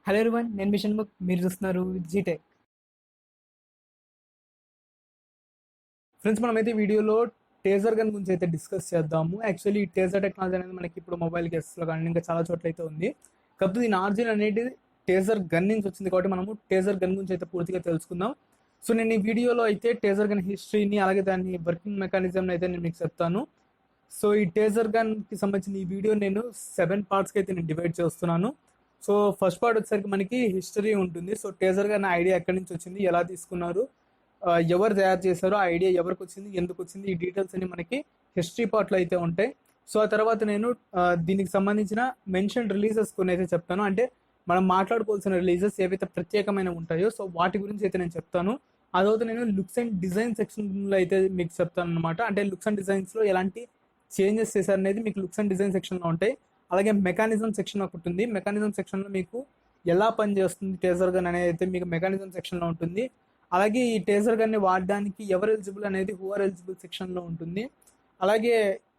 Hello everyone, నేను machine book. మీరు చూస్తున్నారు జీటెక్. ఫ్రెండ్స్, మనమైతే ఈ వీడియోలో టేజర్ గన్ గురించి అయితే డిస్కస్ చేద్దాము. యాక్చువల్లీ ఈ టేజర్ టెక్నాలజీ అనేది మనకి ఇప్పుడు మొబైల్ కేసెస్లో కానీ ఇంకా చాలా చోట్ల అయితే ఉంది. కాకపోతే దీని ఆర్జిన్ అనేది టేజర్ గన్ నుంచి వచ్చింది కాబట్టి మనము టేజర్ గన్ గురించి అయితే పూర్తిగా తెలుసుకుందాం. సో నేను ఈ వీడియోలో అయితే టేజర్ గన్ హిస్టరీని అలాగే దాని వర్కింగ్ మెకానిజంని అయితే నేను మీకు చెప్తాను. సో ఈ టేజర్ గన్కి సంబంధించిన ఈ వీడియో నేను 7 పార్ట్స్కి అయితే నేను డివైడ్ చేస్తున్నాను. సో ఫస్ట్ పార్ట్ వచ్చేసరికి మనకి హిస్టరీ ఉంటుంది. సో టేజర్ గన్ ఐడియా ఎక్కడి నుంచి వచ్చింది, ఎలా తీసుకున్నారు, ఎవరు తయారు చేశారు, ఆ ఐడియా ఎవరికి వచ్చింది, ఎందుకు వచ్చింది, ఈ డీటెయిల్స్ అన్ని మనకి హిస్టరీ పార్ట్లో అయితే ఉంటాయి. సో ఆ తర్వాత నేను దీనికి సంబంధించిన మెన్షన్ రిలీజెస్ కొన్ని అయితే చెప్తాను. అంటే మనం మాట్లాడుకోవాల్సిన రిలీజెస్ ఏవైతే ప్రత్యేకమైన ఉంటాయో సో వాటి గురించి అయితే నేను చెప్తాను. అదవుతే నేను లుక్స్ అండ్ డిజైన్ సెక్షన్లో అయితే మీకు చెప్తాను అనమాట. అంటే లుక్స్ అండ్ డిజైన్స్లో ఎలాంటి చేంజెస్ చేశారు అనేది మీకు లుక్స్ అండ్ డిజైన్ సెక్షన్లో ఉంటాయి. అలాగే మెకానిజం సెక్షన్ ఒకటి ఉంది. మెకానిజం సెక్షన్లో మీకు ఎలా పనిచేస్తుంది టేజర్ గన్ అనేది అయితే మీకు మెకానిజం సెక్షన్లో ఉంటుంది. అలాగే ఈ టేజర్ గన్ని వాడడానికి ఎవరు ఎలిజిబుల్ అనేది హూ ఆర్ ఎలిజిబుల్ సెక్షన్లో ఉంటుంది. అలాగే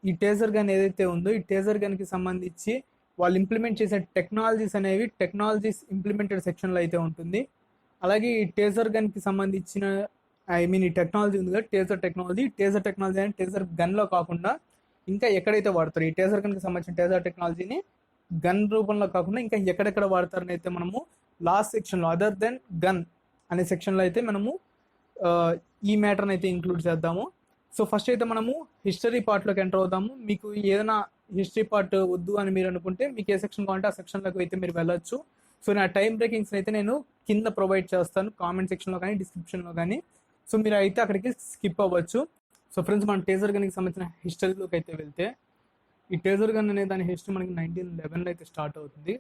ఈ టేజర్ గన్ ఏదైతే ఉందో ఈ టేజర్ గన్కి సంబంధించి వాళ్ళు ఇంప్లిమెంట్ చేసే టెక్నాలజీస్ అనేవి టెక్నాలజీస్ ఇంప్లిమెంటెడ్ సెక్షన్లో అయితే ఉంటుంది. అలాగే ఈ టేజర్ గన్కి సంబంధించిన ఈ టెక్నాలజీ ఉంది కదా టేజర్ టెక్నాలజీ అంటే టేజర్ గన్లో కాకుండా ఇంకా ఎక్కడైతే వాడతారు ఈ టేజర్ గన్కి సంబంధించిన టేజర్ టెక్నాలజీని గన్ రూపంలో కాకుండా ఇంకా ఎక్కడెక్కడ వాడతారని అయితే మనము లాస్ట్ సెక్షన్లో అదర్ దెన్ గన్ అనే సెక్షన్లో అయితే మనము ఈ మ్యాటర్ని అయితే ఇంక్లూడ్ చేద్దాము. సో ఫస్ట్ అయితే మనము హిస్టరీ పార్ట్లోకి ఎంటర్ అవుదాము. మీకు ఏదైనా హిస్టరీ పార్ట్ వద్దు అని మీరు అనుకుంటే మీకు ఏ సెక్షన్ కావాలంటే ఆ సెక్షన్లోకి అయితే మీరు వెళ్ళొచ్చు. సో నా టైం బ్రేకింగ్స్ అయితే నేను కింద ప్రొవైడ్ చేస్తాను కామెంట్ సెక్షన్లో కానీ డిస్క్రిప్షన్లో కానీ. సో మీరు అయితే అక్కడికి స్కిప్ అవ్వచ్చు. సో ఫ్రెండ్స్, మనం టేజర్ గన్కి సంబంధించిన హిస్టరీలోకి అయితే వెళ్తే ఈ టేజర్ గన్ అనే దాని హిస్టరీ మనకి 1911లో అయితే స్టార్ట్ అవుతుంది.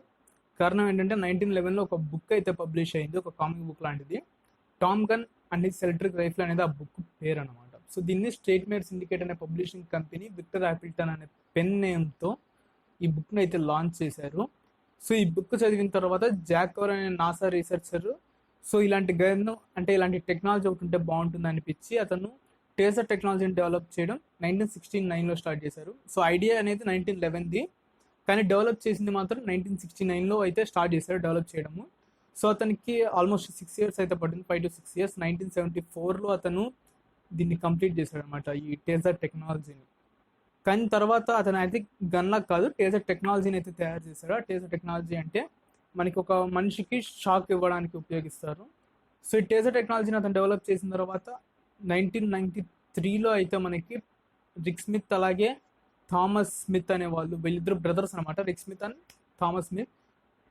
కారణం ఏంటంటే 1911లో ఒక బుక్ అయితే పబ్లిష్ అయింది, ఒక కామిక్ బుక్ లాంటిది. Tom gun and his electric rifle అనేది ఆ బుక్ పేరు అనమాట. సో దీన్ని స్టేట్ మేడ్ సిండికేట్ అనే పబ్లిషింగ్ కంపెనీ విక్టర్ యాపిల్టన్ అనే పెన్ నేమ్తో ఈ బుక్ని అయితే లాంచ్ చేశారు. సో ఈ బుక్ చదివిన తర్వాత జాక్ కవర్ అనే నాసా రీసెర్చర్ సో ఇలాంటి గన్ అంటే ఇలాంటి టెక్నాలజీ ఒకటి ఉంటే బాగుంటుంది అనిపించి అతను టేజర్ టెక్నాలజీని డెవలప్ చేయడం 1969లో స్టార్ట్ చేశారు. సో ఐడియా అనేది 1911ది, కానీ డెవలప్ చేసింది మాత్రం 1969లో అయితే స్టార్ట్ చేశారు డెవలప్ చేయడము. సో అతనికి ఆల్మోస్ట్ 6 years అయితే పడింది, 5 to 6 years. 1974లో అతను దీన్ని కంప్లీట్ చేశాడు అనమాట ఈ టేజర్ టెక్నాలజీని. కానీ తర్వాత అతను అయితే గన్లా కాదు టేజర్ టెక్నాలజీని అయితే తయారు చేశాడు. ఆ టేజర్ టెక్నాలజీ అంటే మనకి ఒక మనిషికి షాక్ ఇవ్వడానికి ఉపయోగిస్తారు. సో ఈ టేజర్ టెక్నాలజీని అతను డెవలప్ చేసిన తర్వాత 1993లో అయితే మనకి రిక్ స్మిత్ అలాగే థామస్ స్మిత్ అనే వాళ్ళు, వీళ్ళిద్దరు బ్రదర్స్ అనమాట, రిక్ స్మిత్ అండ్ థామస్ స్మిత్.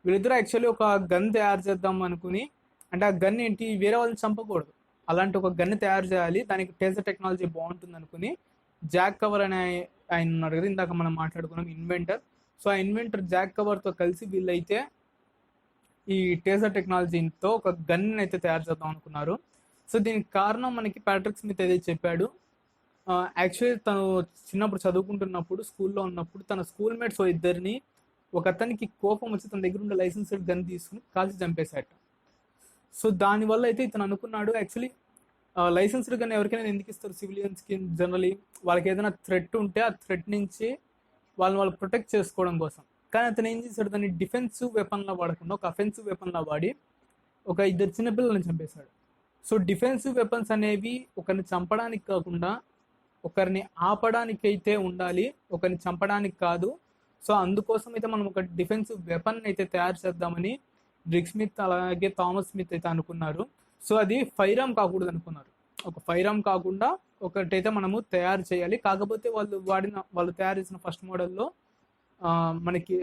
వీళ్ళిద్దరూ యాక్చువల్లీ ఒక గన్ తయారు చేద్దాం అనుకుని, అంటే ఆ గన్ ఏంటి వేరే వాళ్ళని చంపకూడదు, అలాంటి ఒక గన్ తయారు చేయాలి, దానికి టేజర్ టెక్నాలజీ బాగుంటుంది అనుకుని జాక్ కవర్ అనే ఆయన ఉన్నారు కదా ఇందాక మనం మాట్లాడుకున్నాం ఇన్వెంటర్. సో ఆ ఇన్వెంటర్ జాక్ కవర్తో కలిసి వీళ్ళైతే ఈ టేజర్ టెక్నాలజీతో ఒక గన్ అయితే తయారు చేద్దాం అనుకున్నారు. సో దీనికి కారణం మనకి ప్యాట్రిక్ స్మిత్ ఏదైతే చెప్పాడు. యాక్చువల్లీ తను చిన్నప్పుడు చదువుకుంటున్నప్పుడు స్కూల్లో ఉన్నప్పుడు తన స్కూల్ మేట్స్ ఇద్దరిని ఒక అతనికి కోపం వచ్చి తన దగ్గర ఉండే లైసెన్స్డ్ గన్ తీసుకుని కాల్చి చంపేశాట. సో దానివల్ల అయితే ఇతను అనుకున్నాడు యాక్చువల్లీ లైసెన్స్డ్ గన్ ఎవరికైనా ఎందుకు ఇస్తారు సివిలియన్స్కి, జనరలీ వాళ్ళకి ఏదైనా థ్రెట్ ఉంటే ఆ థ్రెట్ నుంచి వాళ్ళు ప్రొటెక్ట్ చేసుకోవడం కోసం. కానీ అతను ఏం చేశాడు, దాన్ని డిఫెన్సివ్ వెపన్లా వాడకుండా ఒక అఫెన్సివ్ వెపన్లా వాడి ఒక 2 చిన్నపిల్లల్ని చంపేశాడు. సో డిఫెన్సివ్ వెపన్స్ అనేవి ఒకరిని చంపడానికి కాకుండా ఒకరిని ఆపడానికి అయితే ఉండాలి, ఒకరిని చంపడానికి కాదు. సో అందుకోసం అయితే మనం ఒక డిఫెన్సివ్ వెపన్ అయితే తయారు చేద్దామని రిక్ స్మిత్ అలాగే థామస్ స్మిత్ అయితే అనుకున్నారు. సో అది ఫైర్ ఆర్మ్ కాకూడదు అనుకున్నారు. ఒక ఫైర్ ఆర్మ్ కాకుండా ఒకటైతే మనము తయారు చేయాలి. కాకపోతే వాళ్ళు తయారు చేసిన ఫస్ట్ మోడల్లో మనకి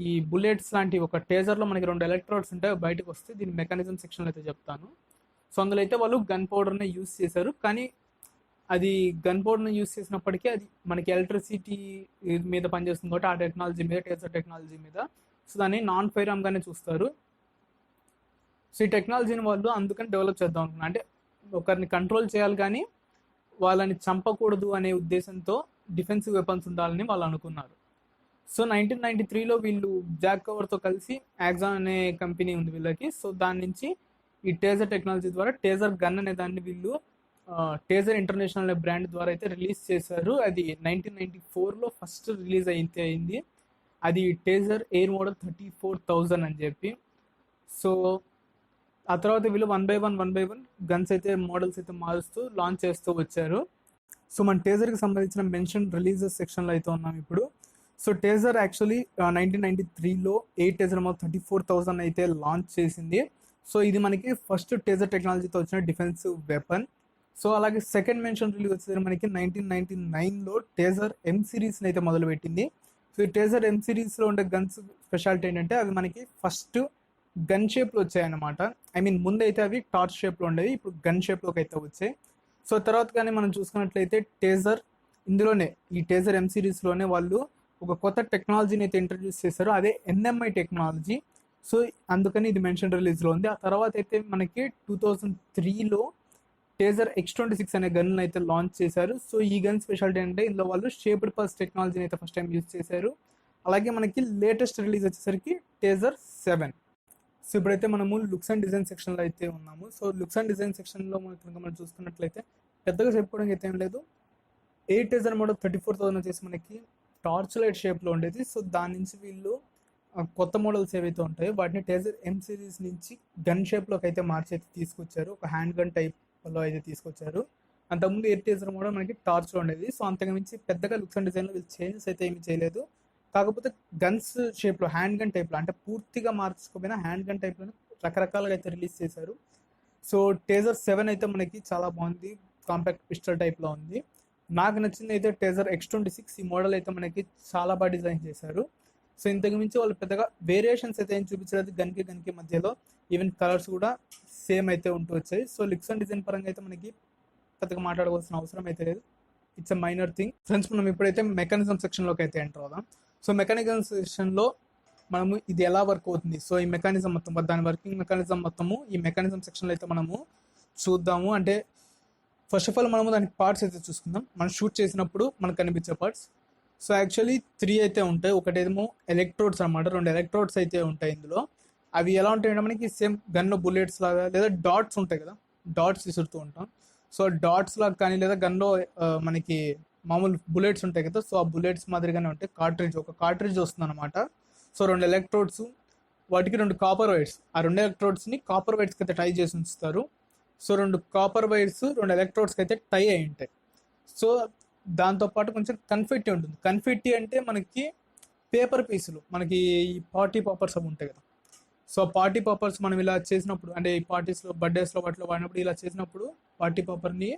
ఈ బుల్లెట్స్ లాంటి ఒక టేజర్లో మనకి 2 ఎలక్ట్రోడ్స్ ఉంటాయి, బయటకు వస్తే దీని మెకానిజం సెక్షన్లో అయితే చెప్తాను. సో అందులో అయితే వాళ్ళు గన్ పౌడర్ని యూస్ చేశారు, కానీ అది గన్ పౌడర్ని యూస్ చేసినప్పటికీ అది మనకి ఎలక్ట్రిసిటీ మీద పనిచేస్తుంది కాబట్టి ఆ టెక్నాలజీ మీద టేజర్ టెక్నాలజీ మీద సో దాన్ని నాన్ ఫైర్ ఆర్మ్గానే చూస్తారు. సో ఈ టెక్నాలజీని వాళ్ళు అందుకని డెవలప్ చేద్దాం అనుకున్నారు. అంటే ఒకరిని కంట్రోల్ చేయాలి కానీ వాళ్ళని చంపకూడదు అనే ఉద్దేశంతో డిఫెన్సివ్ వెపన్స్ ఉండాలని వాళ్ళు అనుకున్నారు. సో 1993లో వీళ్ళు జాక్ కవర్తో కలిసి యాక్సాన్ అనే కంపెనీ ఉంది వీళ్ళకి. సో దాని నుంచి ఈ టేజర్ టెక్నాలజీ ద్వారా టేజర్ గన్ అనే దాన్ని వీళ్ళు టేజర్ ఇంటర్నేషనల్ అనే బ్రాండ్ ద్వారా అయితే రిలీజ్ చేశారు. అది 1994లో ఫస్ట్ రిలీజ్ అయింది. అది టేజర్ ఎయిర్ మోడల్ 34,000 అని చెప్పి. సో ఆ తర్వాత వీళ్ళు వన్ బై వన్ గన్స్ అయితే మోడల్స్ అయితే మారుస్తూ లాంచ్ చేస్తూ వచ్చారు. సో మన టేజర్కి సంబంధించిన మెన్షన్ రిలీజెస్ సెక్షన్లో అయితే ఉన్నాం ఇప్పుడు. సో టేజర్ యాక్చువల్లీ 1993లో 8 టేజర్ మొత్తం 34,000 అయితే లాంచ్ చేసింది. సో ఇది మనకి ఫస్ట్ టేజర్ టెక్నాలజీతో వచ్చిన డిఫెన్సివ్ వెపన్. సో అలాగే సెకండ్ మెన్షన్ రిలీజ్ వచ్చేసరికి మనకి 1999లో టేజర్ ఎం సిరీస్ని అయితే మొదలుపెట్టింది. సో ఈ టేజర్ ఎం సిరీస్లో ఉండే గన్స్ స్పెషాలిటీ ఏంటంటే అవి మనకి ఫస్ట్ గన్ షేప్లో వచ్చాయన్నమాట. ఐ మీన్ ముందైతే అవి టార్చ్ షేప్లో ఉండేవి, ఇప్పుడు గన్ షేప్లోకి అయితే వచ్చాయి. సో తర్వాత కానీ మనం చూసుకున్నట్లయితే టేజర్ ఇందులోనే ఈ టేజర్ ఎం సిరీస్లోనే వాళ్ళు ఒక కొత్త టెక్నాలజీని అయితే ఇంట్రడ్యూస్ చేశారు, అదే ఎన్ఎంఐ టెక్నాలజీ. సో అందుకని ఇది మెన్షన్ రిలీజ్లో ఉంది. ఆ తర్వాత అయితే మనకి 2003లో టేజర్ X26 అనే గన్ అయితే లాంచ్ చేశారు. సో ఈ గన్ స్పెషాలిటీ అంటే ఇందులో వాళ్ళు షేప్డ్ పల్స్ టెక్నాలజీని అయితే ఫస్ట్ టైం యూజ్ చేశారు. అలాగే మనకి లేటెస్ట్ రిలీజ్ వచ్చేసరికి టేజర్ 7. సో ఇప్పుడైతే మనము లుక్స్ అండ్ డిజైన్ సెక్షన్లో అయితే ఉన్నాము. సో లుక్స్ అండ్ డిజైన్ సెక్షన్లో మనం చూసుకున్నట్లయితే పెద్దగా చెప్పుకోవడానికి అయితే ఏం లేదు. 8 టేజర్ మోడల్ 34,000 వచ్చేసి మనకి టార్చ్ లైట్ షేప్లో ఉండేది. సో దాని నుంచి వీళ్ళు కొత్త మోడల్స్ ఏవైతే ఉంటాయో వాటిని టేజర్ ఎం సిరీస్ నుంచి గన్ షేప్లోకి అయితే మార్చి అయితే తీసుకొచ్చారు, ఒక హ్యాండ్ గన్ టైప్లో అయితే తీసుకొచ్చారు. అంతకుముందు 8 టేజర్ మోడల్ మనకి టార్చ్లో ఉండేది. సో అంతకు మించి పెద్దగా లుక్స్ అండ్ డిజైన్లో వీళ్ళు చేంజెస్ అయితే ఏమీ చేయలేదు. కాకపోతే గన్స్ షేప్లో హ్యాండ్ గన్ టైప్లో అంటే పూర్తిగా మార్చుకోపోయినా హ్యాండ్ గన్ టైప్లో రకరకాలుగా అయితే రిలీజ్ చేశారు. సో టేజర్ 7 అయితే మనకి చాలా బాగుంది, కాంపాక్ట్ పిస్టల్ టైప్లో ఉంది. నాకు నచ్చింది అయితే టేజర్ X26. ఈ మోడల్ అయితే మనకి చాలా బాగా డిజైన్ చేశారు. సో ఇంతకు మించి వాళ్ళు పెద్దగా వేరియేషన్స్ అయితే ఏం చూపించలేదు గన్కి మధ్యలో. ఈవెన్ కలర్స్ కూడా సేమ్ అయితే ఉంటూ వచ్చాయి. సో లుక్స్ అండ్ డిజైన్ పరంగా అయితే మనకి పెద్దగా మాట్లాడుకోవాల్సిన అవసరం అయితే లేదు, it's a minor thing. Friends మనం ఇప్పుడైతే మెకానిజం సెక్షన్లోకి అయితే ఎంటర్ అవుదాం. సో మెకానిజం సెక్షన్లో మనము ఇది ఎలా వర్క్ అవుతుంది, సో ఈ మెకానిజం మొత్తం దాని వర్కింగ్ మెకానిజం మొత్తము ఈ మెకానిజం సెక్షన్లో అయితే మనము చూద్దాము. అంటే ఫస్ట్ ఆఫ్ ఆల్ మనము దానికి పార్ట్స్ అయితే చూసుకుందాం, మనం షూట్ చేసినప్పుడు మనకు కనిపించే పార్ట్స్. సో యాక్చువల్లీ 3 అయితే ఉంటాయి. ఒకటేమో ఎలక్ట్రోడ్స్ అనమాట, 2 ఎలక్ట్రోడ్స్ అయితే ఉంటాయి ఇందులో. అవి ఎలా ఉంటాయంటే మనకి సేమ్ గన్లో బుల్లెట్స్ లాగా లేదా డాట్స్ ఉంటాయి కదా, డాట్స్ విసురుతూ ఉంటాం. సో డాట్స్ లాగా కానీ లేదా గన్లో మనకి మామూలు బుల్లెట్స్ ఉంటాయి కదా, సో ఆ బుల్లెట్స్ మాదిరిగానే ఉంటాయి. ఒక కార్ట్రిడ్జ్ వస్తుంది అనమాట. సో 2 ఎలక్ట్రోడ్స్, వాటికి 2 కాపర్ వైర్స్, ఆ 2 ఎలక్ట్రోడ్స్ని కాపర్ వైర్స్కి అయితే టై చేసి ఉంచుతారు. సో 2 కాపర్ వైర్స్ 2 ఎలక్ట్రోడ్స్కి అయితే టై అయి ఉంటాయి. సో దాంతోపాటు కొంచెం కన్ఫెట్టి ఉంటుంది. కన్ఫెట్టి అంటే మనకి పేపర్ పీసులు, మనకి ఈ పార్టీ పాపర్స్ అవి ఉంటాయి కదా. సో పార్టీ పాపర్స్ మనం ఇలా చేసినప్పుడు అంటే ఈ పార్టీస్లో బర్త్డేస్లో వాటిలో వాడినప్పుడు ఇలా చేసినప్పుడు పార్టీ పాపర్ని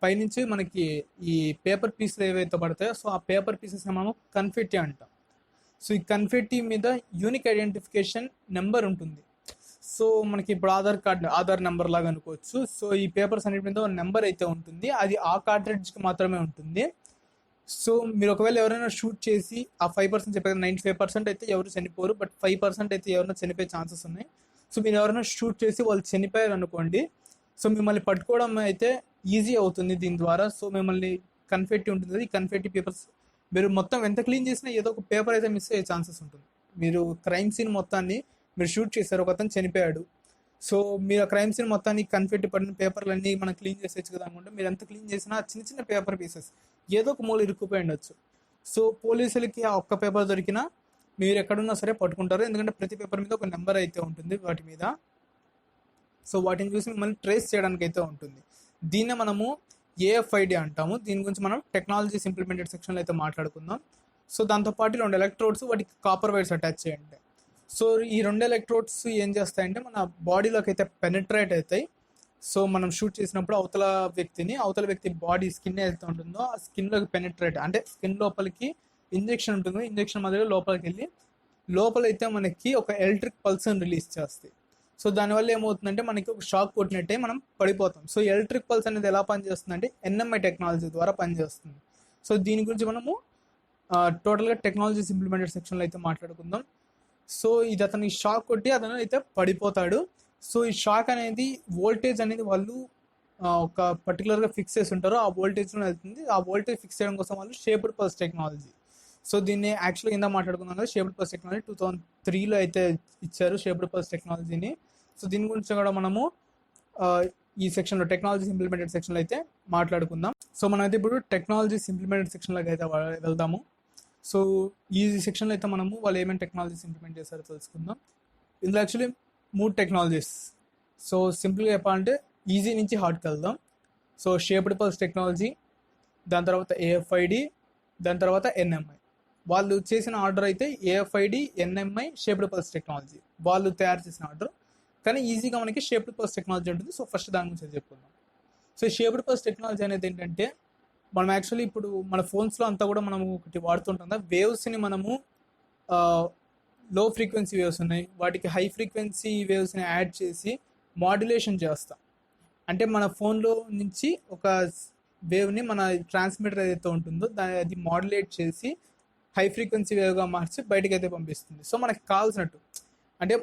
పైనుంచి మనకి ఈ పేపర్ పీసులు ఏవైతే పడతాయో సో ఆ పేపర్ పీసెస్ని మనం కన్ఫెట్టి అంటాం. సో ఈ కన్ఫెట్టి మీద యూనిక్ ఐడెంటిఫికేషన్ నెంబర్ ఉంటుంది. సో మనకి ఇప్పుడు ఆధార్ నెంబర్ లాగా అనుకోవచ్చు. సో ఈ పేపర్స్ అన్నిటి మీద నెంబర్ అయితే ఉంటుంది, అది ఆ కార్ట్రిడ్జ్కి మాత్రమే ఉంటుంది. సో మీరు ఒకవేళ ఎవరైనా షూట్ చేసి ఆ 5% చెప్పారు, 95% అయితే ఎవరు చనిపోరు, బట్ 5% అయితే ఎవరైనా చనిపోయే ఛాన్సెస్ ఉన్నాయి. సో మీరు ఎవరైనా షూట్ చేసి వాళ్ళు చనిపోయారు అనుకోండి, సో మిమ్మల్ని పట్టుకోవడం అయితే ఈజీ అవుతుంది దీని ద్వారా. సో మిమ్మల్ని కన్ఫెట్టి ఉంటుంది, ఈ కన్ఫెట్టి పేపర్స్ మీరు మొత్తం ఎంత క్లీన్ చేసినా ఏదో ఒక పేపర్ అయితే మిస్ అయ్యే ఛాన్సెస్ ఉంటుంది. మీరు క్రైమ్ సీన్ మొత్తాన్ని మీరు షూట్ చేశారు, ఒక అతను చనిపోయాడు, సో మీరు ఆ క్రైమ్ సీన్ మొత్తాన్ని కన్ఫెట్టి పడిన పేపర్లన్నీ మనం క్లీన్ చేసేచ్చు కదా అనుకుంటే మీరు ఎంత క్లీన్ చేసినా చిన్న చిన్న పేపర్ పీసెస్ ఏదో ఒక మూల ఇరుక్కుపోయి ఉండొచ్చు. సో పోలీసులకి ఆ ఒక్క పేపర్ దొరికినా మీరు ఎక్కడున్నా సరే పట్టుకుంటారు, ఎందుకంటే ప్రతి పేపర్ మీద ఒక నెంబర్ అయితే ఉంటుంది వాటి మీద. సో వాటిని చూసి మిమ్మల్ని ట్రేస్ చేయడానికి అయితే ఉంటుంది. దీన్నే మనము AFID అంటాము. దీని గురించి మనం టెక్నాలజీస్ ఇంప్లిమెంటెడ్ సెక్షన్లో అయితే మాట్లాడుకుందాం. సో దాంతోపాటు 2 ఎలక్ట్రోడ్స్, వాటికి కాపర్ వైర్స్ అటాచ్ చేయండి. సో ఈ 2 ఎలక్ట్రోడ్స్ ఏం చేస్తాయంటే మన బాడీలోకి అయితే పెనిట్రేట్ అవుతాయి. సో మనం షూట్ చేసినప్పుడు అవతల వ్యక్తి బాడీ స్కిన్ ఏదైతే ఉంటుందో ఆ స్కిన్లోకి పెనిట్రేట్ అంటే స్కిన్ లోపలికి ఇంజెక్షన్ ఉంటుంది, ఇంజెక్షన్ మధ్యలో లోపలికి వెళ్ళి లోపలైతే మనకి ఒక ఎలక్ట్రిక్ పల్స్ని రిలీజ్ చేస్తాయి. సో దానివల్ల ఏమవుతుందంటే మనకి ఒక షాక్ కొట్టినట్టే మనం పడిపోతాం. సో ఎలక్ట్రిక్ పల్స్ అనేది ఎలా పనిచేస్తుందంటే NMI టెక్నాలజీ ద్వారా పనిచేస్తుంది. సో దీని గురించి మనము టోటల్గా టెక్నాలజీస్ ఇంప్లిమెంటెడ్ సెక్షన్లో అయితే మాట్లాడుకుందాం. సో ఇది అతనికి షాక్ కొట్టి అతను అయితే పడిపోతాడు. సో ఈ షాక్ అనేది వోల్టేజ్ అనేది వాళ్ళు ఒక పర్టికులర్గా ఫిక్స్ చేసి ఉంటారు, ఆ వోల్టేజ్లో వెళ్తుంది. ఆ వోల్టేజ్ ఫిక్స్ చేయడం కోసం వాళ్ళు షేప్డ్ పల్స్ టెక్నాలజీ, సో దీన్ని యాక్చువల్గా కింద మాట్లాడుకున్నాం కదా, షేప్డ్ పల్స్ టెక్నాలజీ 2003లో అయితే ఇచ్చారు షేప్డ్ పల్స్ టెక్నాలజీని. సో దీని గురించి కూడా మనము ఈ సెక్షన్లో టెక్నాలజీస్ ఇంప్లిమెంటెడ్ సెక్షన్లో అయితే మాట్లాడుకుందాం. సో మనం అయితే ఇప్పుడు టెక్నాలజీస్ ఇంప్లిమెంటెడ్ సెక్షన్లోకి అయితే వెళ్దాము. సో ఈ సెక్షన్లో అయితే మనము వాళ్ళు ఏమేమి టెక్నాలజీస్ ఇంప్లిమెంట్ చేశారో తెలుసుకుందాం. ఇందులో యాక్చువల్లీ మూడు టెక్నాలజీస్. సో సింపుల్గా చెప్పాలంటే ఈజీ నుంచి హార్డ్కి వెళ్దాం. సో షేప్డ్ పల్స్ టెక్నాలజీ, దాని తర్వాత ఏఎఫ్ఐడి, దాని తర్వాత ఎన్ఎంఐ. వాళ్ళు చేసిన ఆర్డర్ అయితే ఏఎఫ్ఐడి, ఎన్ఎంఐ, షేప్డ్ పల్స్ టెక్నాలజీ వాళ్ళు తయారు చేసిన ఆర్డర్. కానీ ఈజీగా మనకి షేప్డ్ పల్స్ టెక్నాలజీ ఉంటుంది. సో ఫస్ట్ దాని గురించి చెప్పుకుందాం. సో షేప్డ్ పల్స్ టెక్నాలజీ అనేది ఏంటంటే, మనం యాక్చువల్లీ ఇప్పుడు మన ఫోన్స్లో అంతా కూడా మనం ఒకటి వాడుతుంటాం కదా, వేవ్స్ని మనము లో ఫ్రీక్వెన్సీ వేవ్స్ ఉన్నాయి, వాటికి హై ఫ్రీక్వెన్సీ వేవ్స్ని యాడ్ చేసి మాడ్యులేషన్ చేస్తాం. అంటే మన ఫోన్లో నుంచి ఒక వేవ్ని మన ట్రాన్స్మిటర్ ఏదైతే ఉంటుందో అది మాడ్యులేట్ చేసి హై ఫ్రీక్వెన్సీ వేవ్గా మార్చి బయటకు అయితే పంపిస్తుంది. సో మనకి కావాల్సినట్టు, అంటే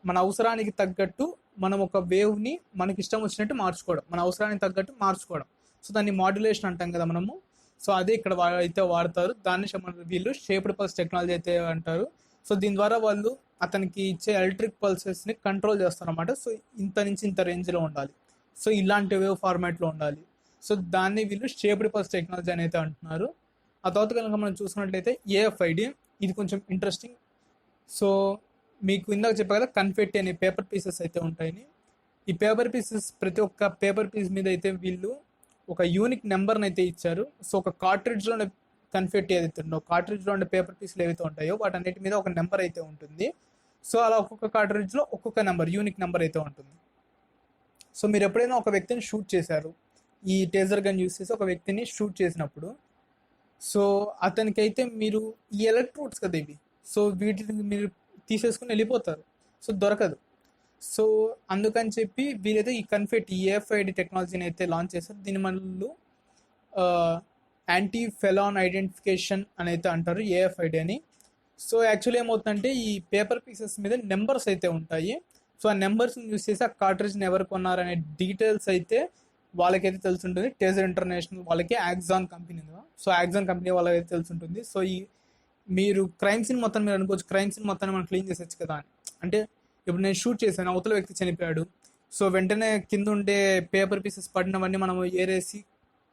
మన అవసరానికి తగ్గట్టు మనం ఒక వేవ్ని మనకి ఇష్టం వచ్చినట్టు మార్చుకోవడం, మన అవసరానికి తగ్గట్టు మార్చుకోవడం. సో దాన్ని మాడ్యులేషన్ అంటాం కదా మనము. సో అదే ఇక్కడ అయితే వాడతారు. దాన్ని వీళ్ళు షేప్డ్ పల్స్ టెక్నాలజీ అయితే అంటారు. సో దీని ద్వారా వాళ్ళు అతనికి ఇచ్చే ఎలక్ట్రిక్ పల్సెస్ని కంట్రోల్ చేస్తారు అన్నమాట. సో ఇంత నుంచి ఇంత రేంజ్లో ఉండాలి, సో ఇలాంటి వేవ్ ఫార్మాట్లో ఉండాలి. సో దాన్ని వీళ్ళు షేప్డ్ పల్స్ టెక్నాలజీ అని అయితే అంటున్నారు. ఆ తర్వాత కనుక మనం చూసుకున్నట్లయితే ఏఎఫ్ఐడి, ఇది కొంచెం ఇంట్రెస్టింగ్. సో మీకు ఇందాక చెప్పా కదా, కన్ఫెట్టి అనే పేపర్ పీసెస్ అయితే ఉంటాయని. ఈ పేపర్ పీసెస్, ప్రతి ఒక్క పేపర్ పీస్ మీద అయితే వీళ్ళు ఒక యూనిక్ నెంబర్ని అయితే ఇచ్చారు. సో ఒక కార్ట్రిడ్జ్లో ఉండే కన్ఫెట్టి ఏదైతే ఉందో, కార్ట్రిడ్జ్లో ఉండే పేపర్ పీసులు ఏవైతే ఉంటాయో వాటన్నిటి మీద ఒక నెంబర్ అయితే ఉంటుంది. సో అలా ఒక్కొక్క కార్ట్రిడ్జ్లో ఒక్కొక్క నెంబర్, యూనిక్ నెంబర్ అయితే ఉంటుంది. సో మీరు ఎప్పుడైనా ఒక వ్యక్తిని షూట్ చేశారు, ఈ టేజర్ గన్ యూస్ చేసి ఒక వ్యక్తిని షూట్ చేసినప్పుడు, సో అతనికైతే మీరు ఈ ఎలక్ట్రోడ్స్ కదా ఇవి, సో వీటిని మీరు తీసేసుకుని వెళ్ళిపోతారు, సో దొరకదు. సో అందుకని చెప్పి వీరైతే ఈ కన్ఫెట్టి ఏఎఫ్ఐడి టెక్నాలజీని అయితే లాంచ్ చేశారు. దీని మనలు యాంటీ ఫెలాన్ ఐడెంటిఫికేషన్ అని అయితే అంటారు, ఏఎఫ్ఐడి అని. సో యాక్చువల్లీ ఏమవుతుందంటే, ఈ పేపర్ పీసెస్ మీద నెంబర్స్ అయితే ఉంటాయి. సో ఆ నెంబర్స్ని యూస్ చేసి ఆ కార్ట్రిడ్జ్ని ఎవరు కొన్నారనే డీటెయిల్స్ అయితే వాళ్ళకైతే తెలిసి ఉంటుంది. టేజర్ ఇంటర్నేషనల్ వాళ్ళకి, axon company, so axon company వాళ్ళకైతే తెలిసి ఉంటుంది. సో ఈ మీరు క్రైమ్ సీన్ మొత్తం మీరు అనుకోవచ్చు, క్రైమ్ సీన్ మొత్తాన్ని మనం క్లీన్ చేసేచ్చు కదా అని. అంటే ఇప్పుడు నేను షూట్ చేశాను, అవతల వ్యక్తి చనిపోయాడు, సో వెంటనే కింద ఉండే పేపర్ పీసెస్ పడినవన్నీ మనం ఏరేసి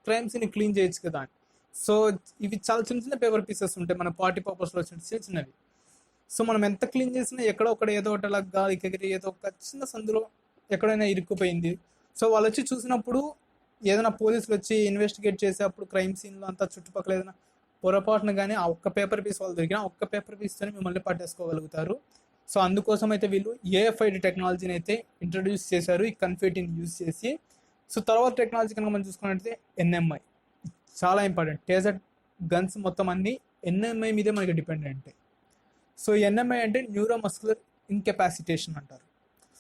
క్రైమ్ సీన్ని క్లీన్ చేయొచ్చు కదా అని. సో ఇవి చాలా చిన్న చిన్న పేపర్ పీసెస్ ఉంటాయి, మన పార్టీ పర్పస్లో వచ్చిన చిన్న చిన్నవి. సో మనం ఎంత క్లీన్ చేసినా ఎక్కడో ఒకటి ఏదో ఒకటి అలా గాలికి ఎగిరి ఏదో ఒక చిన్న సందులో ఎక్కడైనా ఇరుక్కుపోయింది. సో వాళ్ళు వచ్చి చూసినప్పుడు, ఏదైనా పోలీసులు వచ్చి ఇన్వెస్టిగేట్ చేసేటప్పుడు క్రైమ్ సీన్లో అంతా చుట్టుపక్కల ఏదైనా పొరపాటున కానీ ఆ ఒక్క పేపర్ పీస్ వాళ్ళు దొరికినా, ఒక్క పేపర్ పీస్తోనే మిమ్మల్ని పట్టేసుకోగలుగుతారు. సో అందుకోసం అయితే వీళ్ళు ఏఎఫ్ఐడి టెక్నాలజీని అయితే ఇంట్రడ్యూస్ చేశారు, ఈ కన్ఫెట్టిని యూజ్ చేసి. సో తర్వాత టెక్నాలజీ కనుక మనం చూసుకున్నట్లయితే ఎన్ఎంఐ, చాలా ఇంపార్టెంట్. టేజర్ గన్స్ మొత్తం అన్ని ఎన్ఎంఐ మీదే మనకి డిపెండెంట్. సో ఎన్ఎంఐ అంటే న్యూరోమస్కులర్ ఇన్కెపాసిటేషన్ అంటారు.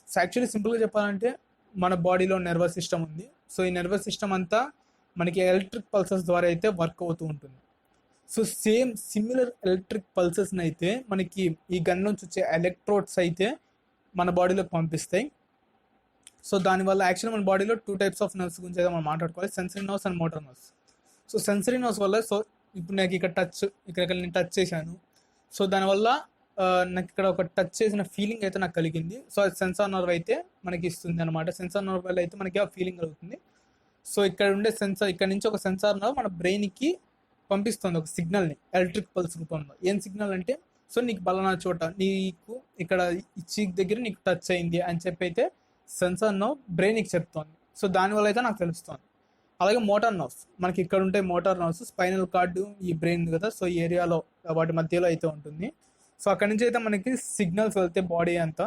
సో యాక్చువల్లీ సింపుల్గా చెప్పాలంటే, మన బాడీలో నర్వస్ సిస్టమ్ ఉంది. సో ఈ నర్వస్ సిస్టమ్ అంతా మనకి ఎలక్ట్రిక్ పల్సెస్ ద్వారా అయితే వర్క్ అవుతూ ఉంటుంది. సో సిమిలర్ ఎలక్ట్రిక్ పల్సెస్ని అయితే మనకి ఈ గన్ నుంచి వచ్చే ఎలక్ట్రోడ్స్ అయితే మన బాడీలోకి పంపిస్తాయి. సో దానివల్ల యాక్చువల్లీ మన బాడీలో 2 టైప్స్ ఆఫ్ నర్వ్స్ గురించి అయితే మనం మాట్లాడుకోవాలి, sensory nerves and motor nerves. So sensory nerves వల్ల, సో ఇప్పుడు నాకు ఇక్కడ నేను టచ్ చేశాను, సో దానివల్ల నాకు ఇక్కడ ఒక టచ్ చేసిన ఫీలింగ్ అయితే నాకు కలిగింది. సో అది సెన్సార్ నర్వ్ అయితే మనకి ఇస్తుంది అనమాట. సెన్సార్ నర్వ్ వల్ల అయితే మనకి ఆ ఫీలింగ్ కలుగుతుంది. సో ఇక్కడ ఉండే సెన్సార్, ఇక్కడ నుంచి ఒక సెన్సార్ నర్వ్ మన బ్రెయిన్కి పంపిస్తుంది ఒక సిగ్నల్ని ఎలక్ట్రిక్ పల్స్ రూపంలో. ఏం సిగ్నల్ అంటే, సో నీకు బలనా చోట, నీకు ఇక్కడ ఈ చీక్ దగ్గర నీకు టచ్ అయింది అని చెప్పి అయితే సెన్సార్ నర్వ్ బ్రెయిన్కి చెప్తోంది. సో దానివల్ల అయితే నాకు తెలుస్తుంది. అలాగే మోటార్ నర్వ్స్, మనకి ఇక్కడ ఉంటే మోటార్ నర్వ్స్, స్పైనల్ కార్డు ఈ బ్రెయిన్ కదా, సో ఈ ఏరియాలో వాటి మధ్యలో అయితే ఉంటుంది. సో అక్కడి నుంచి అయితే మనకి సిగ్నల్స్ వెళ్తే బాడీ అంతా,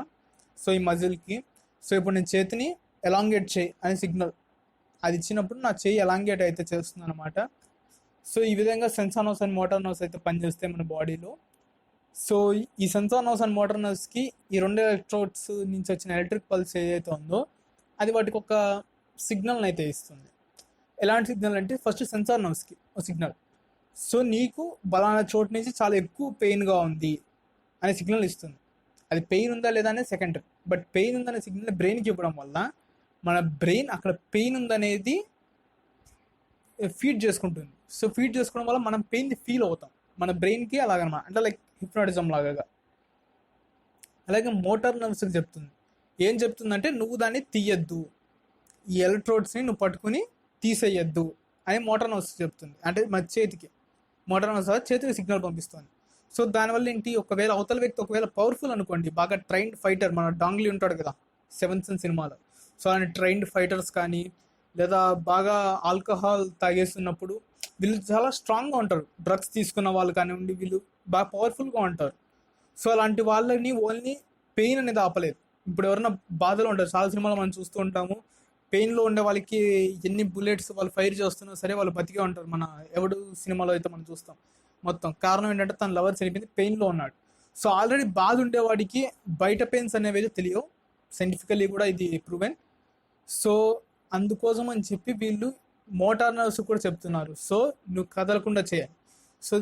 సో ఈ మజిల్కి. సో ఇప్పుడు నేను చేతిని ఎలాంగేట్ చేయి అని సిగ్నల్ అది ఇచ్చినప్పుడు నా చేయి ఎలాంగేట్ అయితే చేస్తుంది అనమాట. సో ఈ విధంగా sensor nerves and motor nerves అయితే పనిచేస్తాయి మన బాడీలో. సో ఈ సెన్సార్ నర్వ్స్ అండ్ మోటార్ నర్వ్స్కి ఈ 2 ఎలక్ట్రోడ్స్ నుంచి వచ్చిన ఎలక్ట్రిక్ పల్స్ ఏదైతే ఉందో అది వాటికి ఒక సిగ్నల్ని అయితే ఇస్తుంది. ఎలాంటి సిగ్నల్ అంటే, ఫస్ట్ సెన్సార్ నర్వ్స్కి ఒక సిగ్నల్, సో నీకు బలానా చోటు నుంచి చాలా ఎక్కువ పెయిన్గా ఉంది అనే సిగ్నల్ ఇస్తుంది. అది పెయిన్ ఉందా లేదా అనేది సెకండరీ, బట్ పెయిన్ ఉందనే సిగ్నల్ బ్రెయిన్కి ఇవ్వడం వల్ల మన బ్రెయిన్ అక్కడ పెయిన్ ఉందనేది ఫీడ్ చేసుకుంటుంది. సో ఫీడ్ చేసుకోవడం వల్ల మనం పెయిన్ని ఫీల్ అవుతాం మన బ్రెయిన్కి, అలాగనమాట. అంటే లైక్ హిప్నాటిజం లాగా. అలాగే మోటార్ నర్వ్స్కి చెప్తుంది, ఏం చెప్తుందంటే నువ్వు దాన్ని తీయద్దు, ఈ ఎలక్ట్రోడ్స్ని నువ్వు పట్టుకుని తీసేయద్దు అని మోటార్ నర్వ్స్ చెప్తుంది. అంటే మన చేతికి, మోటార్ నర్వ్స్ చేతికి సిగ్నల్ పంపిస్తుంది. సో దానివల్ల ఏంటి, ఒకవేళ అవతల వ్యక్తి ఒకవేళ పవర్ఫుల్ అనుకోండి, బాగా ట్రైన్డ్ ఫైటర్, మన డాంగ్లీ ఉంటాడు కదా సెవెన్ సన్ సినిమాలో, సో ఆయన ట్రైన్డ్ ఫైటర్స్ కానీ, లేదా బాగా ఆల్కహాల్ తాగేస్తున్నప్పుడు వీళ్ళు చాలా స్ట్రాంగ్గా ఉంటారు, డ్రగ్స్ తీసుకున్న వాళ్ళు కానివ్వండి, వీళ్ళు బాగా పవర్ఫుల్గా ఉంటారు. సో అలాంటి వాళ్ళని ఓన్లీ పెయిన్ అనేది ఆపలేదు. ఇప్పుడు ఎవరైనా బాధలో ఉంటారు, చాలా సినిమాలో మనం చూస్తూ ఉంటాము, పెయిన్లో ఉండే వాళ్ళకి ఎన్ని బుల్లెట్స్ వాళ్ళు ఫైర్ చేస్తున్నా సరే వాళ్ళు బతికే ఉంటారు. మన ఎవడు సినిమాలో అయితే మనం చూస్తాం. మొత్తం కారణం ఏంటంటే తన లవర్ చనిపోయింది, పెయిన్లో ఉన్నాడు. సో ఆల్రెడీ బాధ ఉండేవాడికి బయట పెయిన్స్ అనేవి తెలియవు, సైంటిఫికల్లీ కూడా ఇది ప్రూవెన్. సో అందుకోసం అని చెప్పి వీళ్ళు మోటార్ నర్వ్స్ కూడా చెప్తున్నారు, సో నువ్వు కదలకుండా చేయాలి. సో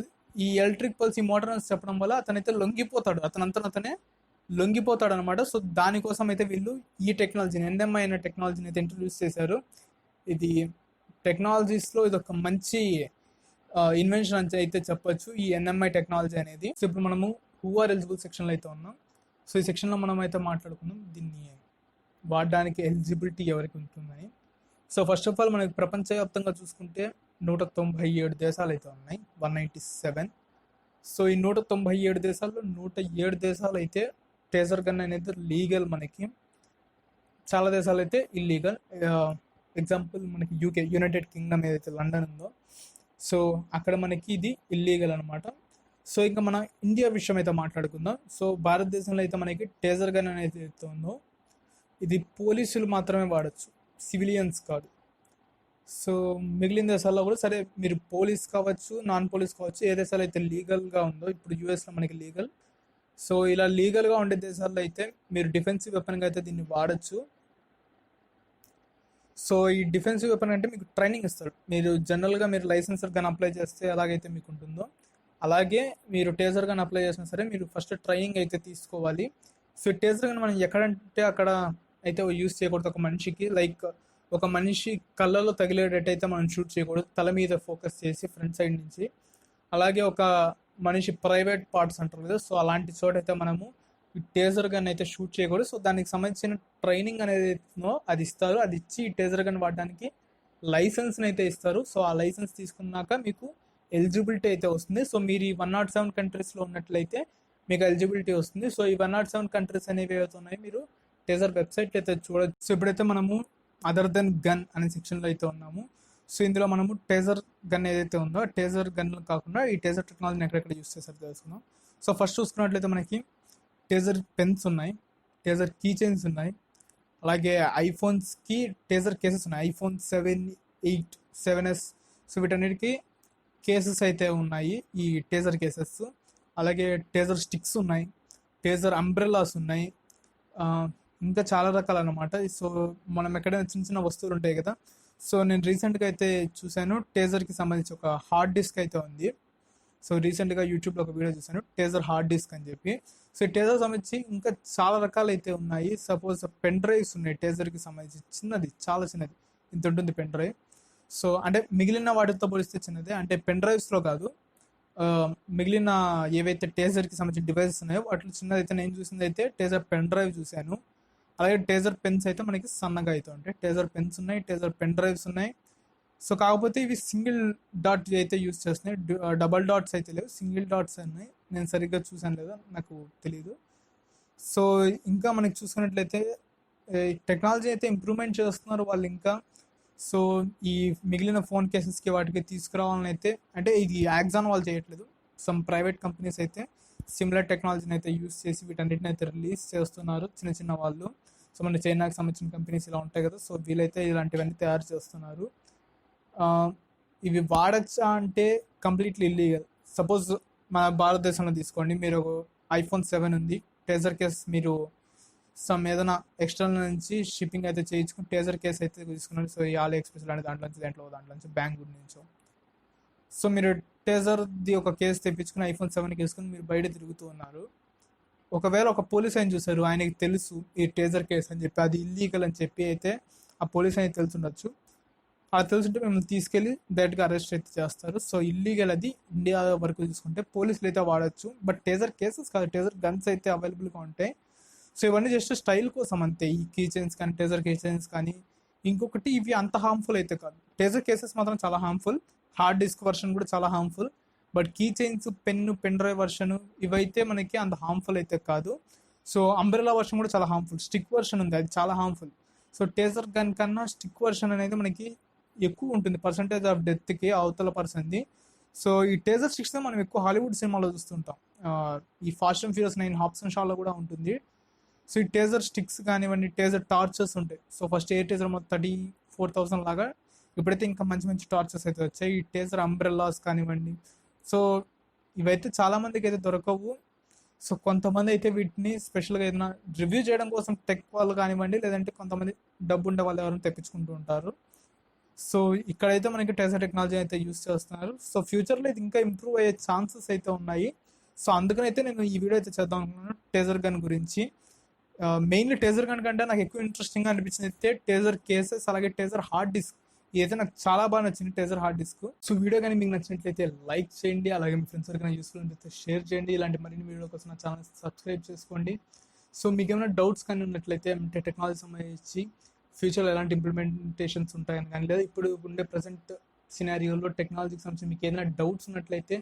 ఈ ఎలక్ట్రిక్ పల్స్, ఈ మోటార్ నర్వ్స్ చెప్పడం వల్ల అతనైతే లొంగిపోతాడు, అతనే లొంగిపోతాడు అనమాట. సో దానికోసం అయితే వీళ్ళు ఈ టెక్నాలజీని, ఎన్ఎంఐ అనే టెక్నాలజీని అయితే ఇంట్రడ్యూస్ చేశారు. ఇది టెక్నాలజీస్లో ఇది ఒక మంచి ఇన్వెన్షన్ అని అయితే చెప్పొచ్చు, ఈ ఎన్ఎంఐ టెక్నాలజీ అనేది. సో ఇప్పుడు మనము హూ ఆర్ ఎలిజిబుల్ సెక్షన్లో అయితే ఉన్నాం. సో ఈ సెక్షన్లో మనం అయితే మాట్లాడుకుందాం దీన్ని వాడడానికి ఎలిజిబిలిటీ ఎవరికి ఉంటుందని. సో ఫస్ట్ ఆఫ్ ఆల్ మనకి ప్రపంచవ్యాప్తంగా చూసుకుంటే 197 దేశాలు అయితే ఉన్నాయి, 197. సో ఈ 197 దేశాల్లో 107 దేశాలు అయితే టేజర్ గన్ అనేది లీగల్, మనకి చాలా దేశాలు అయితే ఇల్లీగల్. ఎగ్జాంపుల్ మనకి యూకే, యునైటెడ్ కింగ్డమ్ ఏదైతే లండన్ ఉందో, సో అక్కడ మనకి ఇది ఇల్లీగల్ అనమాట. సో ఇంకా మన ఇండియా విషయం అయితే మాట్లాడుకుందాం. సో భారతదేశంలో అయితే మనకి టేజర్ గన్ అనేది అయితే ఉందో ఇది పోలీసులు మాత్రమే వాడచ్చు, సివిలియన్స్ కాదు. సో మిగిలిన దేశాల్లో కూడా సరే, మీరు పోలీస్ కావచ్చు, నాన్ పోలీస్ కావచ్చు, ఏ దేశాలు అయితే లీగల్గా ఉందో, ఇప్పుడు యూఎస్లో మనకి లీగల్. సో ఇలా లీగల్గా ఉండే దేశాల్లో అయితే మీరు డిఫెన్సివ్ వెపన్గా అయితే దీన్ని వాడచ్చు. సో ఈ డిఫెన్సివ్ వెపన్ అంటే మీకు ట్రైనింగ్ ఇస్తారు, మీరు జనరల్గా మీరు లైసెన్సర్ గన్ అప్లై చేస్తే ఎలాగైతే మీకు ఉంటుందో అలాగే మీరు టేజర్ గన్ అప్లై చేసినా సరే మీరు ఫస్ట్ ట్రైనింగ్ అయితే తీసుకోవాలి. సో టేజర్ గన్ మనం ఎక్కడంటే అక్కడ అయితే యూజ్ చేయకూడదు ఒక మనిషికి, లైక్ ఒక మనిషి కళ్ళలో తగిలేటట్టు అయితే మనం షూట్ చేయకూడదు, తల మీద ఫోకస్ చేసి ఫ్రంట్ సైడ్ నుంచి. అలాగే ఒక మనిషి ప్రైవేట్ పార్ట్స్ అంటారు కదా, సో అలాంటి చోట అయితే మనము ఈ టేజర్ గన్ అయితే షూట్ చేయకూడదు. సో దానికి సంబంధించిన ట్రైనింగ్ అనేది అది ఇస్తారు, అది ఇచ్చి ఈ టేజర్ గన్ వాడడానికి లైసెన్స్ని అయితే ఇస్తారు. సో ఆ లైసెన్స్ తీసుకున్నాక మీకు ఎలిజిబిలిటీ అయితే వస్తుంది. సో మీరు ఈ 107 కంట్రీస్లో ఉన్నట్లయితే మీకు ఎలిజిబిలిటీ వస్తుంది. సో ఈ 107 కంట్రీస్ అనేవి ఏవైతే ఉన్నాయో మీరు టేజర్ వెబ్సైట్ అయితే చూడొచ్చు. సో ఇప్పుడైతే మనము అదర్ దెన్ గన్ అనే సెక్షన్లో అయితే ఉన్నాము. సో ఇందులో మనము టేజర్ గన్ ఏదైతే ఉందో టేజర్ గన్ కాకుండా ఈ టేజర్ టెక్నాలజీని ఎక్కడెక్కడ యూస్ చేస్తారు తెలుసుకుందాం. సో ఫస్ట్ చూసుకున్నట్లయితే మనకి టేజర్ పెన్స్ ఉన్నాయి, టేజర్ కీ చైన్స్ ఉన్నాయి, అలాగే ఐఫోన్స్కి టేజర్ కేసెస్ ఉన్నాయి, ఐఫోన్ 7, 8, 7s. సో వీటన్నిటికీ కేసెస్ అయితే ఉన్నాయి, ఈ టేజర్ కేసెస్. అలాగే టేజర్ స్టిక్స్ ఉన్నాయి, టేజర్ అంబ్రెల్లాస్ ఉన్నాయి, ఇంకా చాలా రకాలు అనమాట. సో మనం ఎక్కడైనా చిన్న చిన్న వస్తువులు ఉంటాయి కదా, సో నేను రీసెంట్గా అయితే చూశాను టేజర్కి సంబంధించి ఒక హార్డ్ డిస్క్ అయితే ఉంది. సో రీసెంట్గా యూట్యూబ్లో ఒక వీడియో చూశాను, టేజర్ హార్డ్ డిస్క్ అని చెప్పి. సో టేజర్ సంబంధించి ఇంకా చాలా రకాలు అయితే ఉన్నాయి. సపోజ్ పెన్ డ్రైవ్స్ ఉన్నాయి టేజర్కి సంబంధించి, చిన్నది, చాలా చిన్నది, ఇంత ఉంటుంది పెన్ డ్రైవ్. సో అంటే మిగిలిన వాటితో పోలిస్తే చిన్నదే, అంటే పెన్ డ్రైవ్స్లో కాదు, మిగిలిన ఏవైతే టేజర్కి సంబంధించిన డివైసెస్ ఉన్నాయో వాటిలో చిన్నది అయితే నేను చూసింది అయితే టేజర్ పెన్ డ్రైవ్ చూశాను. అలాగే టేజర్ పెన్స్ అయితే మనకి సన్నగా అయితే ఉంటాయి, టేజర్ పెన్స్ ఉన్నాయి, టేజర్ పెన్ డ్రైవ్స్ ఉన్నాయి. సో కాకపోతే ఇవి సింగిల్ డాట్ అయితే యూస్ చేస్తున్నాయి, డబల్ డాట్స్ అయితే లేవు, సింగిల్ డాట్స్ ఉన్నాయి. నేను సరిగ్గా చూసాను లేదా నాకు తెలియదు. సో ఇంకా మనకి చూసుకున్నట్లయితే టెక్నాలజీ అయితే ఇంప్రూవ్మెంట్ చేస్తున్నారు వాళ్ళు ఇంకా. సో ఈ మిగిలిన ఫోన్ కేసెస్కి వాటికి తీసుకురావాలని అయితే, అంటే ఇది యాక్సాన్ వాళ్ళు చేయట్లేదు, సమ్ ప్రైవేట్ కంపెనీస్ అయితే సిమిలర్ టెక్నాలజీని అయితే యూస్ చేసి వీటన్నిటిని అయితే రిలీజ్ చేస్తున్నారు, చిన్న చిన్న వాళ్ళు. సో మన చైనాకి సంబంధించిన కంపెనీస్ ఇలా ఉంటాయి కదా, సో వీళ్ళైతే ఇలాంటివన్నీ తయారు చేస్తున్నారు. ఇవి వాడచ్చా అంటే కంప్లీట్లీ ఇల్లీగల్. సపోజ్ మన భారతదేశంలో తీసుకోండి, మీరు ఐఫోన్ 7 ఉంది, టేజర్ కేస్ మీరు సమ్ ఏదైనా ఎక్స్టర్నల్ నుంచి షిప్పింగ్ అయితే చేయించుకుని టేజర్ కేస్ అయితే తీసుకున్నారు. సో ఈ ఆలీ ఎక్స్ప్రెస్ లాంటి దాంట్లో బెంగళూరు నుంచో, సో మీరు టేజర్ది ఒక కేసు తెప్పించుకుని ఐఫోన్ 7 వేసుకుని మీరు బయట తిరుగుతూ ఉన్నారు. ఒకవేళ ఒక పోలీస్ ఆయన చూసారు, ఆయనకి తెలుసు ఈ టేజర్ కేసు అని చెప్పి, అది ఇల్లీగల్ అని చెప్పి అయితే ఆ పోలీస్ ఆయన తెలుసుండొచ్చు. అలా తెలుసుంటే మిమ్మల్ని తీసుకెళ్ళి డైరెక్ట్గా అరెస్ట్ అయితే చేస్తారు. సో ఇల్లీగల్ అది. ఇండియా వరకు చూసుకుంటే పోలీసులు అయితే వాడచ్చు, బట్ టేజర్ కేసెస్ కాదు, టేజర్ గన్స్ అయితే అవైలబుల్గా ఉంటాయి. సో ఇవన్నీ జస్ట్ స్టైల్ కోసం అంతే, ఈ కీ చైన్స్ కానీ టేజర్ కీ చైన్స్ కానీ. ఇంకొకటి, ఇవి అంత హార్మ్ఫుల్ అయితే కాదు, టేజర్ కేసెస్ మాత్రం చాలా హార్మ్ఫుల్, హార్డ్ డిస్క్ వర్షన్ కూడా చాలా harmful. But key chains, pen drive version ఇవైతే మనకి అంత హార్మ్ఫుల్ అయితే కాదు. సో అంబ్రెలా వర్షన్ కూడా చాలా హార్మ్ఫుల్. స్టిక్ వర్షన్ ఉంది, అది చాలా హార్మ్ఫుల్. సో టేజర్ గన్ కన్నా స్టిక్ వర్షన్ అనేది మనకి ఎక్కువ ఉంటుంది పర్సంటేజ్ ఆఫ్ డెత్కి అవతల పర్సన్ది. సో ఈ టేజర్ స్టిక్స్ మనం ఎక్కువ హాలీవుడ్ సినిమాలో చూస్తుంటాం. ఈ ఫాస్ట్ అండ్ ఫ్యూరియస్ 9 హాబ్సన్ షాలో కూడా ఉంటుంది. సో ఈ టేజర్ స్టిక్స్ కానివ్వండి, టేజర్ టార్చర్స్ ఉంటాయి. సో ఫస్ట్ ఏ టేజర్ 34,000 లాగా, ఇప్పుడైతే ఇంకా మంచి మంచి టార్చర్స్ అయితే వచ్చాయి. ఈ టేజర్ అంబ్రెల్లాస్ కానివ్వండి, సో ఇవైతే చాలా మందికి అయితే దొరకవు. సో కొంతమంది అయితే వీటిని స్పెషల్గా ఏదైనా రివ్యూ చేయడం కోసం టెక్ వాళ్ళు కానివ్వండి, లేదంటే కొంతమంది డబ్బు ఉండే వాళ్ళు ఎవరైనా తెప్పించుకుంటూ ఉంటారు. సో ఇక్కడైతే మనకి టేజర్ టెక్నాలజీ అయితే యూస్ చేస్తున్నారు. సో ఫ్యూచర్లో ఇది ఇంకా ఇంప్రూవ్ అయ్యే ఛాన్సెస్ అయితే ఉన్నాయి. సో అందుకనైతే నేను ఈ వీడియో అయితే చేద్దాం అనుకున్నాను టేజర్ గన్ గురించి. మెయిన్లీ టేజర్ గన్ కంటే నాకు ఎక్కువ ఇంట్రెస్టింగ్గా అనిపించింది అయితే టేజర్ కేసెస్, అలాగే టేజర్ హార్డ్ డిస్క్. ఇదైతే నాకు చాలా బాగా నచ్చింది, teaser hard disk. So video కానీ మీకు నచ్చినట్లయితే లైక్ చేయండి, అలాగే మీ ఫ్రెండ్స్ ఎవరికైనా యూస్ఫుల్ అయితే షేర్ చేయండి. ఇలాంటి మరిన్ని వీడియో కోసం నా ఛానల్ సబ్స్క్రైబ్ చేసుకోండి. సో మీకు ఏమైనా డౌట్స్ కానీ ఉన్నట్లయితే, అంటే టెక్నాలజీ సంబంధించి ఫ్యూచర్లో ఎలాంటి ఇంప్లిమెంటేషన్స్ ఉంటాయని కానీ, లేదా ఇప్పుడు ఉండే ప్రజెంట్ సినారియోలో టెక్నాలజీకి సంబంధించి మీకు ఏదైనా డౌట్స్ ఉన్నట్లయితే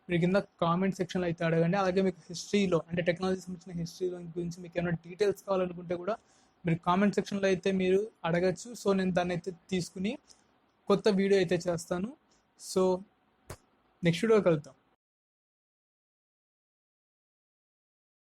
మీరు కింద కామెంట్ సెక్షన్లో అయితే అడగండి. అలాగే మీకు హిస్టరీలో, అంటే టెక్నాలజీ సంబంధించిన హిస్టరీలో గురించి మీకు ఏమైనా డీటెయిల్స్ కావాలనుకుంటే కూడా మీరు కామెంట్ సెక్షన్లో అయితే మీరు అడగచ్చు. సో నేను దాన్ని అయితే తీసుకుని కొత్త వీడియో అయితే చేస్తాను. సో నెక్స్ట్ వీడియో కలుద్దాం.